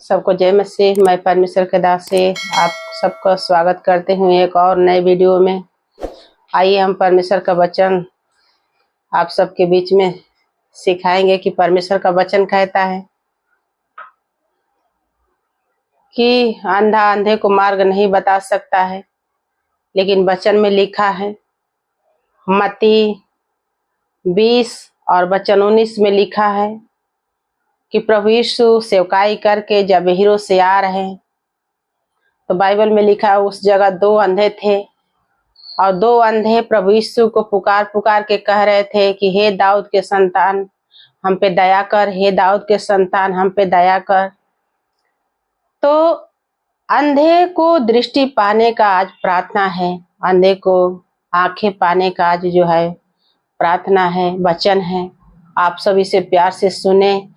सबको जय मसीह। मैं परमेश्वर के दास से आप सबका स्वागत करते हूँ एक और नए वीडियो में। आइए हम परमेश्वर का वचन आप सबके बीच में सिखाएंगे कि परमेश्वर का वचन कहता है कि अंधा अंधे को मार्ग नहीं बता सकता है, लेकिन वचन में लिखा है मत्ती 20 और वचन 19 में लिखा है कि प्रभु यीशु सेवकाई करके जब हीरो से आ रहे हैं तो बाइबल में लिखा है उस जगह 2 अंधे थे और 2 अंधे प्रभु यीशु को पुकार पुकार के कह रहे थे कि हे दाऊद के संतान हम पे दया कर, हे दाऊद के संतान हम पे दया कर। तो अंधे को दृष्टि पाने का आज प्रार्थना है, अंधे को आंखें पाने का आज जो है प्रार्थना है, वचन है। आप सब इसे प्यार से सुने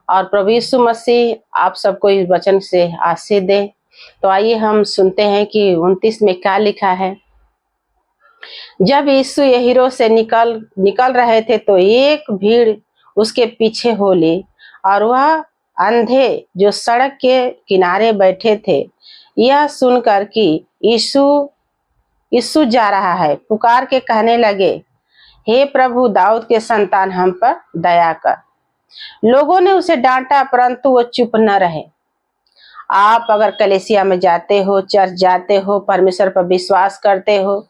और प्रभु यीशु मसीह आप सबको इस वचन से आशीष दे। तो आइए हम सुनते हैं कि 29 में क्या लिखा है। जब यीशु यरीहो से निकल रहे थे तो एक भीड़ उसके पीछे हो ली और वह अंधे जो सड़क के किनारे बैठे थे यह सुनकर कि यीशु जा रहा है, पुकार के कहने लगे, हे प्रभु दाऊद के संतान हम पर दया कर। लोगों ने उसे डांटा परंतु वो चुप न रहे। आप अगर कलीसिया में जाते हो, चर्च जाते हो, परमेश्वर पर विश्वास करते हो,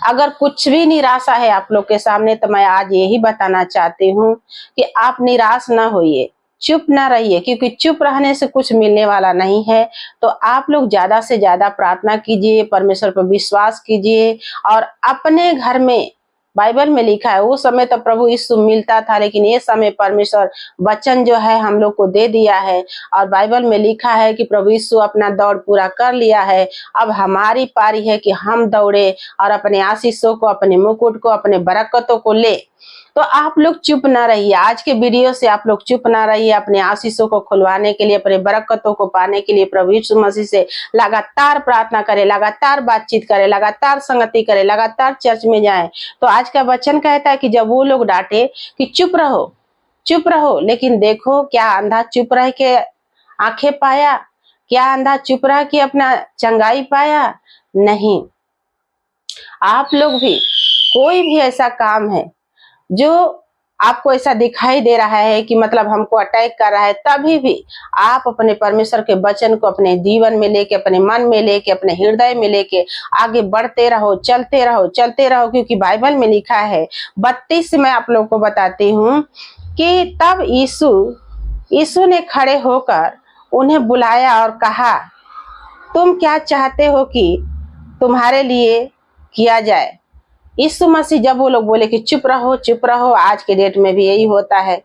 अगर कुछ भी निराशा है आप लोग के सामने, तो मैं आज यही बताना चाहती हूँ कि आप निराश ना होइए, चुप ना रहिए, क्योंकि चुप रहने से कुछ मिलने वाला नहीं है। तो आप लोग ज्यादा से ज्यादा प्रार्थना कीजिए, परमेश्वर पर विश्वास कीजिए और अपने घर में बाइबल में लिखा है उस समय तो प्रभु यीशु मिलता था, लेकिन ये समय परमेश्वर वचन जो है हम लोग को दे दिया है और बाइबल में लिखा है कि प्रभु यीशु अपना दौड़ पूरा कर लिया है। अब हमारी पारी है कि हम दौड़े और अपने आशीषों को, अपने मुकुट को, अपने बरकतों को ले। तो आप लोग चुप ना रहिए, आज के वीडियो से आप लोग चुप ना रहिए। अपने आशीषों को खुलवाने के लिए, अपने बरकतों को पाने के लिए प्रभु यीशु मसीह से लगातार प्रार्थना करें, लगातार बातचीत करें, लगातार संगति करें, लगातार चर्च में जाएं। तो आज का वचन कहता है कि जब वो लोग डांटे कि चुप रहो चुप रहो, लेकिन देखो क्या अंधा चुप रह के आंखें पाया? क्या अंधा चुप रह के अपना चंगाई पाया? नहीं। आप लोग भी कोई भी ऐसा काम है जो आपको ऐसा दिखाई दे रहा है कि मतलब हमको अटैक कर रहा है, तभी भी आप अपने परमेश्वर के वचन को अपने जीवन में लेके, अपने मन में लेके, अपने हृदय में लेके आगे बढ़ते रहो, चलते रहो, क्योंकि बाइबल में लिखा है 32 में आप लोगों को बताती हूँ कि तब यीशु ने खड़े होकर उन्हें बुलाया और कहा, तुम क्या चाहते हो कि तुम्हारे लिए किया जाए? यीशु मसीह जब वो लोग बोले कि चुप रहो, आज के डेट में भी यही होता है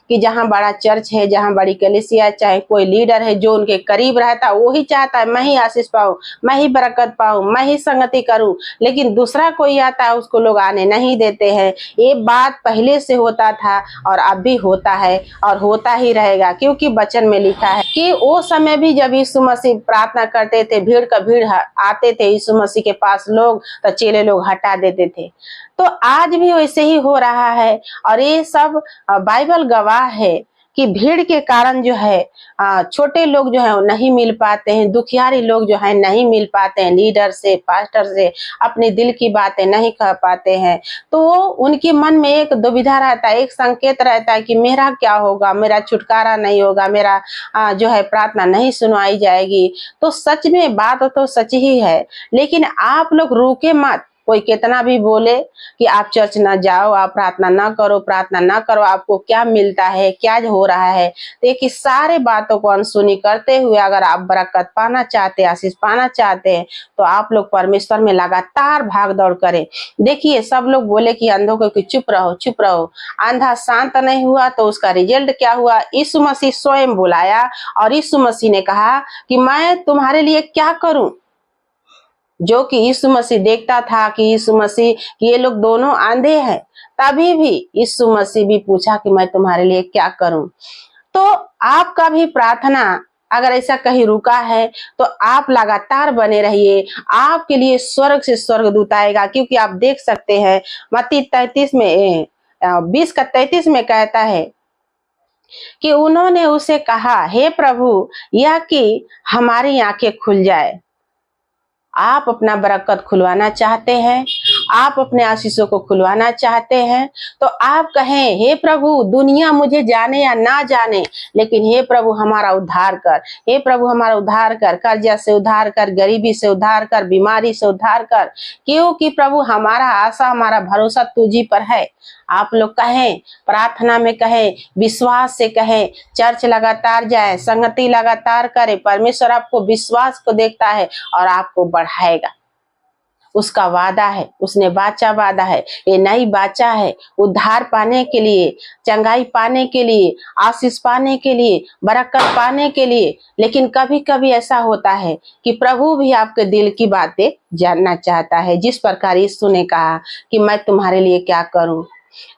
कि जहाँ बड़ा चर्च है, जहाँ बड़ी कलीसिया, चाहे कोई लीडर है जो उनके करीब रहता है, वो ही चाहता है मैं ही आशीष पाऊं, मैं ही बरकत पाऊं, मैं ही संगति करूं, लेकिन दूसरा कोई आता है उसको लोग आने नहीं देते हैं। ये बात पहले से होता था और अब भी होता है और होता ही रहेगा, क्योंकि वचन में लिखा है कि वो समय भी जब यीशु मसीह प्रार्थना करते थे, भीड़ का भीड़ आते थे यीशु मसीह के पास लोग, तो चेले लोग हटा देते थे। तो आज भी वैसे ही हो रहा है और ये सब बाइबल गवाह है कि भीड़ के कारण जो है छोटे लोग जो है नहीं मिल पाते हैं, दुखियारी लोग जो है नहीं मिल पाते हैं, लीडर से, पास्टर से अपने दिल की बातें नहीं कह पाते हैं। तो उनके मन में एक दुविधा रहता है, एक संकेत रहता है कि मेरा क्या होगा, मेरा छुटकारा नहीं होगा, मेरा जो है प्रार्थना नहीं सुनवाई जाएगी। तो सच में बात तो सच ही है, लेकिन आप लोग रुके मत। कोई कितना भी बोले कि आप चर्च ना जाओ, आप प्रार्थना ना करो, आपको क्या मिलता है, क्या हो रहा है, देखिए सारे बातों को अनसुनी करते हुए अगर आप बरकत पाना चाहते हैं, आशीष पाना चाहते हैं, तो आप लोग परमेश्वर में लगातार भाग दौड़ करें। देखिए सब लोग बोले कि अंधों को कि चुप रहो, अंधा शांत नहीं हुआ तो उसका रिजल्ट क्या हुआ? यीशु मसीह स्वयं बुलाया और यीशु मसीह ने कहा कि मैं तुम्हारे लिए क्या करूं। जो कि यीशु मसीह देखता था कि यीशु मसीह ये लोग दोनों अंधे हैं, तभी भी यीशु मसीह भी पूछा कि मैं तुम्हारे लिए क्या करूं। तो आपका भी प्रार्थना अगर ऐसा कहीं रुका है तो आप लगातार बने रहिए, आपके लिए स्वर्ग से स्वर्गदूत आएगा। क्योंकि आप देख सकते हैं मत्ती 33 में 20 का 33 में कहता है कि उन्होंने उसे कहा, हे प्रभु, यह कि हमारी आंखें खुल जाए। आप अपना बरकत खुलवाना चाहते हैं, आप अपने आशीषों को खुलवाना चाहते हैं, तो आप कहें, हे प्रभु, दुनिया मुझे जाने या ना जाने, लेकिन हे प्रभु हमारा उद्धार कर, हे प्रभु हमारा उद्धार कर, कर्जा से उद्धार कर, गरीबी से उद्धार कर, बीमारी से उद्धार कर, क्योंकि प्रभु हमारा आशा, हमारा भरोसा तुझी पर है। आप लोग कहें, प्रार्थना में कहें, विश्वास से कहें, चर्च लगातार जाए, संगति लगातार करे। परमेश्वर आपको विश्वास को देखता है और आपको बढ़ाएगा। उसका वादा है, उसने बाचा वादा है, ये नई बाचा है, उद्धार पाने के लिए, चंगाई पाने के लिए, आशीष पाने के लिए, बरकत पाने के लिए। लेकिन कभी कभी ऐसा होता है कि प्रभु भी आपके दिल की बातें जानना चाहता है। जिस प्रकार यीशु ने कहा कि मैं तुम्हारे लिए क्या करूं,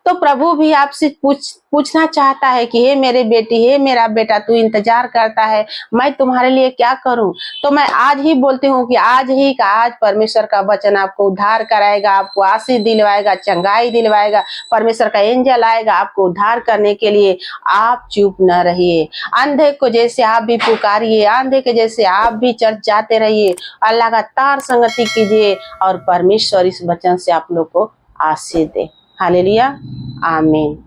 तो प्रभु भी आपसे पूछना चाहता है कि हे मेरे बेटी, हे मेरा बेटा, तू इंतजार करता है, मैं तुम्हारे लिए क्या करूं। तो मैं आज ही बोलती हूँ कि आज परमेश्वर का वचन आपको उद्धार कराएगा, आपको आशीष दिलवाएगा, चंगाई दिलवाएगा। परमेश्वर का एंजल आएगा आपको उद्धार करने के लिए। आप चुप न रहिए, अंधे को जैसे आप भी पुकारिए, अंधे के जैसे आप भी चर्च जाते रहिए, और लगातार संगति कीजिए, और परमेश्वर इस वचन से आप लोग को आशीष दे। हालेलुया, आमीन।